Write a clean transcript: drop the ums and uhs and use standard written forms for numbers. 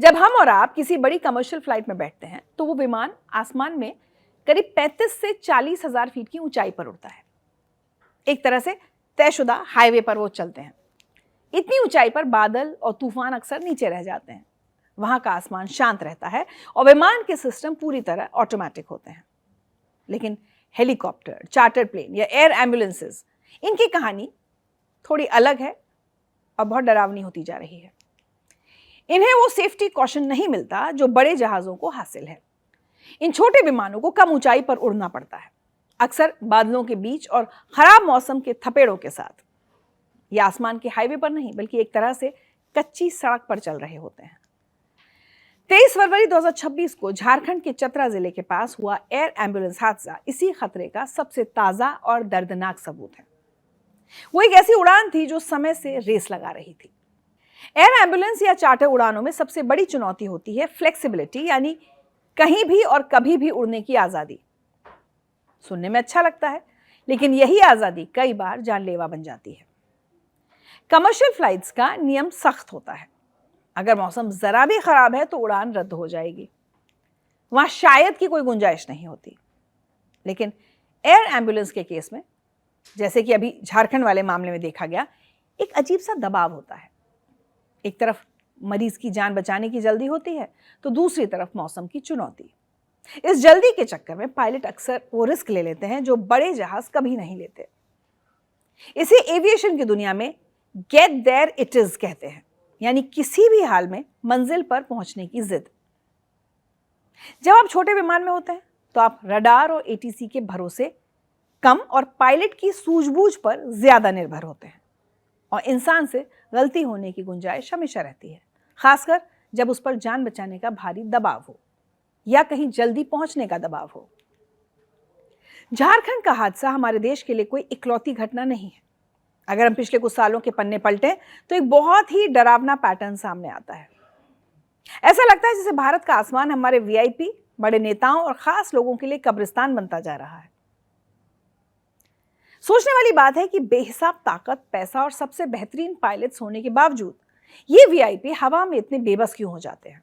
जब हम और आप किसी बड़ी कमर्शियल फ्लाइट में बैठते हैं तो वो विमान आसमान में करीब 35 से 40 हजार फीट की ऊंचाई पर उड़ता है। एक तरह से तयशुदा हाईवे पर वो चलते हैं। इतनी ऊंचाई पर बादल और तूफान अक्सर नीचे रह जाते हैं। वहां का आसमान शांत रहता है और विमान के सिस्टम पूरी तरह ऑटोमेटिक होते हैं। लेकिन हेलीकॉप्टर, चार्टर प्लेन या एयर एम्बुलेंसेज, इनकी कहानी थोड़ी अलग है और बहुत डरावनी होती जा रही है। इन्हें वो सेफ्टी कॉशन नहीं मिलता जो बड़े जहाजों को हासिल है। इन छोटे विमानों को कम ऊंचाई पर उड़ना पड़ता है, अक्सर बादलों के बीच और खराब मौसम के थपेड़ों के साथ। ये आसमान के हाईवे पर नहीं बल्कि एक तरह से कच्ची सड़क पर चल रहे होते हैं। 23 फरवरी 2026 को झारखंड के चतरा जिले के पास हुआ एयर एम्बुलेंस हादसा इसी खतरे का सबसे ताजा और दर्दनाक सबूत है। वो एक ऐसी उड़ान थी जो समय से रेस लगा रही थी। एयर एम्बुलेंस या चार्टर उड़ानों में सबसे बड़ी चुनौती होती है फ्लेक्सिबिलिटी, यानी कहीं भी और कभी भी उड़ने की आजादी। सुनने में अच्छा लगता है, लेकिन यही आजादी कई बार जानलेवा बन जाती है। कमर्शियल फ्लाइट्स का नियम सख्त होता है। अगर मौसम जरा भी खराब है तो उड़ान रद्द हो जाएगी। वहां शायद की कोई गुंजाइश नहीं होती। लेकिन एयर एम्बुलेंस के केस में, जैसे कि अभी झारखंड वाले मामले में देखा गया, एक अजीब सा दबाव होता है। एक तरफ मरीज की जान बचाने की जल्दी होती है तो दूसरी तरफ मौसम की चुनौती। इस जल्दी के चक्कर में पायलट अक्सर वो रिस्क ले लेते हैं जो बड़े जहाज कभी नहीं लेते। इसे एविएशन की दुनिया में गेट देयर इट इज कहते हैं, यानी किसी भी हाल में मंजिल पर पहुंचने की जिद। जब आप छोटे विमान में होते हैं तो आप रडार और एटीसी के भरोसे कम और पायलट की सूझबूझ पर ज्यादा निर्भर होते हैं, और इंसान से गलती होने की गुंजाइश हमेशा रहती है, खासकर जब उस पर जान बचाने का भारी दबाव हो या कहीं जल्दी पहुंचने का दबाव हो। झारखंड का हादसा हमारे देश के लिए कोई इकलौती घटना नहीं है। अगर हम पिछले कुछ सालों के पन्ने पलटें तो एक बहुत ही डरावना पैटर्न सामने आता है। ऐसा लगता है जैसे भारत का आसमान हमारे वीआईपी, बड़े नेताओं और खास लोगों के लिए कब्रिस्तान बनता जा रहा है। सोचने वाली बात है कि बेहिसाब ताकत, पैसा और सबसे बेहतरीन पायलट्स होने के बावजूद ये वीआईपी हवा में इतने बेबस क्यों हो जाते हैं।